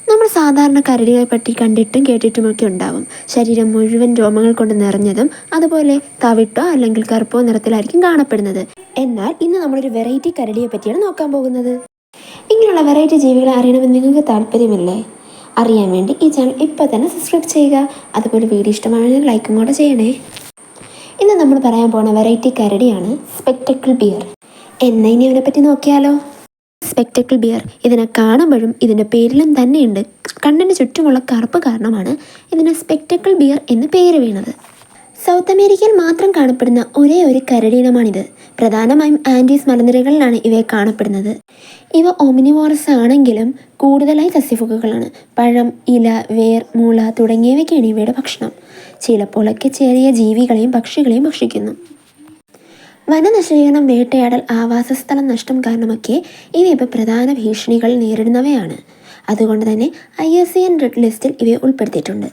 നമ്മൾ സാധാരണ കരടികളെ പറ്റി കണ്ടിട്ടും കേട്ടിട്ടുമൊക്കെ ഉണ്ടാവും. ശരീരം മുഴുവൻ രോമങ്ങൾ കൊണ്ട് നിറഞ്ഞതും അതുപോലെ തവിട്ടോ അല്ലെങ്കിൽ കറുപ്പോ നിറത്തിലായിരിക്കും കാണപ്പെടുന്നത്. എന്നാൽ ഇന്ന് നമ്മളൊരു വെറൈറ്റി കരടിയെ പറ്റിയാണ് നോക്കാൻ പോകുന്നത്. ഇങ്ങനെയുള്ള വെറൈറ്റി ജീവികളെ അറിയണമെന്ന് നിങ്ങൾക്ക് താല്പര്യമില്ലേ? അറിയാൻ വേണ്ടി ഈ ചാനൽ ഇപ്പോൾ തന്നെ സബ്സ്ക്രൈബ് ചെയ്യുക. അതുപോലെ വീഡിയോ ഇഷ്ടമാണെങ്കിൽ ലൈക്കും കൂടെ ചെയ്യണേ. ഇന്ന് നമ്മൾ പറയാൻ പോകുന്ന വെറൈറ്റി കരടിയാണ് സ്പെക്ടക്കിൾ ബിയർ. എന്നാ ഇനി അവനെപ്പറ്റി നോക്കിയാലോ. സ്പെക്ടക്കിൾ ബിയർ ഇതിനെ കാണുമ്പോഴും ഇതിൻ്റെ പേരിലും തന്നെയുണ്ട്. കണ്ണിന് ചുറ്റുമുള്ള കറുപ്പ് കാരണമാണ് ഇതിന് സ്പെക്ടക്കിൾ ബിയർ എന്ന് പേര് വീണത്. സൗത്ത് അമേരിക്കയിൽ മാത്രം കാണപ്പെടുന്ന ഒരേ ഒരു കരടിയിനമാണിത്. പ്രധാനമായും ആൻഡീസ് മലനിരകളിലാണ് ഇവയെ കാണപ്പെടുന്നത്. ഇവ ഓമിനിവോറസ് ആണെങ്കിലും കൂടുതലായി സസ്യഭുക്കുകളാണ്. പഴം, ഇല, വേർ, മുള തുടങ്ങിയവയ്ക്കാണ് ഇവയുടെ ഭക്ഷണം. ചിലപ്പോഴൊക്കെ ചെറിയ ജീവികളെയും പക്ഷികളെയും ഭക്ഷിക്കുന്നു. വനനശീകരണം, വേട്ടയാടൽ, ആവാസസ്ഥലം നഷ്ടം കാരണമൊക്കെ ഇവ പ്രധാന ഭീഷണികൾ നേരിടുന്നവയാണ്. അതുകൊണ്ട് തന്നെ IUCN റെഡ് ലിസ്റ്റിൽ ഇവയെ ഉൾപ്പെടുത്തിയിട്ടുണ്ട്.